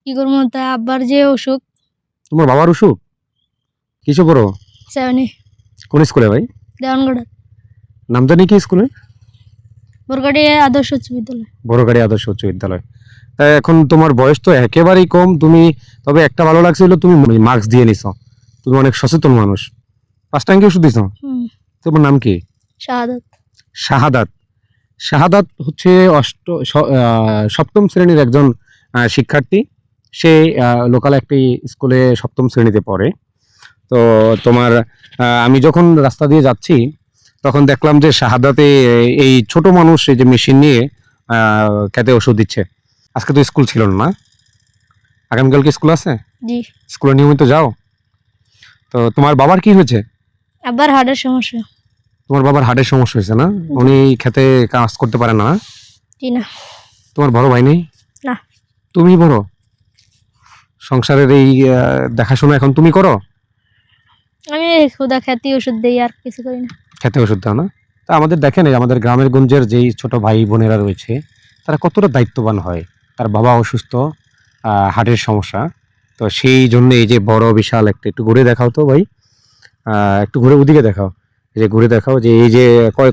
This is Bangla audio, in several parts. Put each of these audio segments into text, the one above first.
কি করবো, তাই আব্বার যে অসুখ। তোমার বাবার অসুখ? কিসে পড়ো? 7 কোন স্কুলে ভাই? দেওয়ানগড় নাম জানি কি স্কুলে? বরগাড়ি আদর্শ উচ্চ বিদ্যালয়। বড়গাড়ি আদর্শ উচ্চ বিদ্যালয়। তাই এখন তোমার বয়স তো একেবারেই কম, তুমি তবে একটা ভালো লাগছিল, তুমি মার্কস দিয়ে নিছো, তুমি অনেক সচেতন মানুষ। ফার্স্ট টাইম কি ওষুধ দিছো? তোমার নাম কি? শাহাদাত। শাহাদাত। শাহাদাত হচ্ছে সপ্তম শ্রেণীর একজন শিক্ষার্থী। সে লোকাল একটি স্কুলে সপ্তম শ্রেণীতে পড়ে। তো তোমার আমি যখন রাস্তা দিয়ে যাচ্ছি তখন দেখলাম যে শাহাদাতে এই ছোট মানুষ এই যে মেশিন নিয়ে খেতে ওষুধ দিচ্ছে। আজকে তো স্কুল ছিল না, আগামীকাল কি স্কুল আছে? জি। স্কুলে নিয়মিত যাও? তো তোমার বাবার কি হয়েছে? আব্বার হার্টের সমস্যা। তোমার বাবার হার্টের সমস্যা হয়েছে না? উনি খেতে কাজ করতে পারেন না? জি না। তোমার বড় ভাই নেই? না। তুমি বড়? সংসারের এই দেখাশোনা এখন তুমি করো? আমি খুদা খেতে ওষুধ দিই, আর কিছু করি না। খেতে ওষুধ দাও না? তা আমাদের দেখেন, এই আমাদের গ্রামের গঞ্জের যেই ছোট ভাই বোনেরা রয়েছে তারা কতটা দায়িত্ববান হয়। তার বাবা অসুস্থ, হার্টের সমস্যা, তো সেই জন্য এই যে বড় বিশাল একটু ঘুরে দেখাও তো ভাই, একটু ঘুরে ওদিকে দেখাও, এই যে ঘুরে দেখাও যে এই যে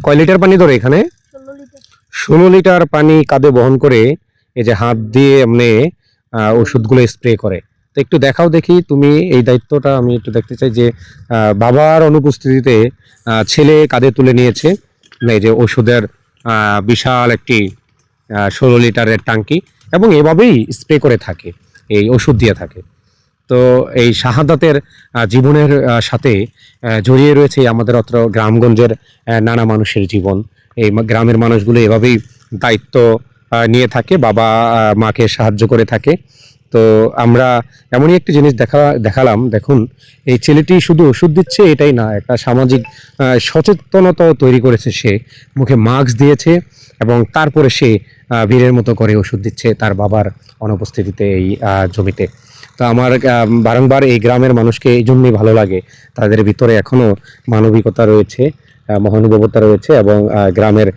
কয় লিটার পানি ধরে এখানে? 16 লিটার। 16 লিটার পানি কাঁধে বহন করে এই যে হাত দিয়ে এমনি ওষুধগুলো স্প্রে করে। তো একটু দেখাও দেখি তুমি এই দায়িত্বটা, আমি একটু দেখতে চাই যে বাবার অনুপস্থিতিতে ছেলে কাঁধে তুলে নিয়েছে এই যে ওষুধের বিশাল একটি 16 লিটারের টাঙ্কি, এবং এভাবেই স্প্রে করে থাকে, এই ওষুধ দিয়ে থাকে। তো এই শাহাদাতের জীবনের সাথে জড়িয়ে রয়েছে আমাদের অত্র গ্রামগঞ্জের নানা মানুষের জীবন। এই গ্রামের মানুষগুলো এভাবেই দায়িত্ব নিয়ে থাকে, বাবা মাকে সাহায্য করে থাকে। তো আমরা এমনই একটি জিনিস দেখালাম। দেখুন, এই ছেলেটি শুধু ওষুধ দিচ্ছে এটাই না, একটা সামাজিক সচেতনতাও তৈরি করেছে। সে মুখে মাস্ক দিয়েছে এবং তারপরে সে বীরের মতো করে ওষুধ দিচ্ছে তার বাবার অনুপস্থিতিতে এই জমিতে। তো আমার বারংবার এই গ্রামের মানুষকে এই জন্যই ভালো লাগে, তাদের ভিতরে এখনো মানবিকতা রয়েছে, মহানুভবতা রয়েছে, এবং গ্রামের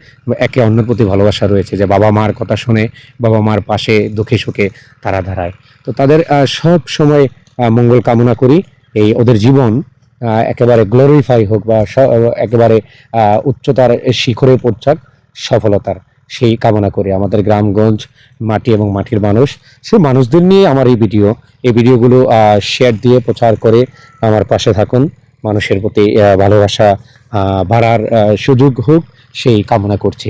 একে অন্যের প্রতি ভালোবাসা রয়েছে, যে বাবা মার কথা শুনে বাবা মার পাশে দুঃখে সুখে তারা দাঁড়ায়। তো তাদের সব সময় মঙ্গল কামনা করি, এই ওদের জীবন একেবারে গ্লোরিফাই হোক, বা একেবারে উচ্চতার শিখরে পৌঁছাক, সফলতার সেই কামনা করি। আমাদের গ্রামগঞ্জ, মাটি এবং মাটির মানুষ, সেই মানুষদের নিয়ে আমার এই ভিডিওগুলো শেয়ার দিয়ে প্রচার করে আমার পাশে থাকুন। মানুষের প্রতি ভালোবাসা বাড়ার সুযোগ হোক, সেই কামনা করছি।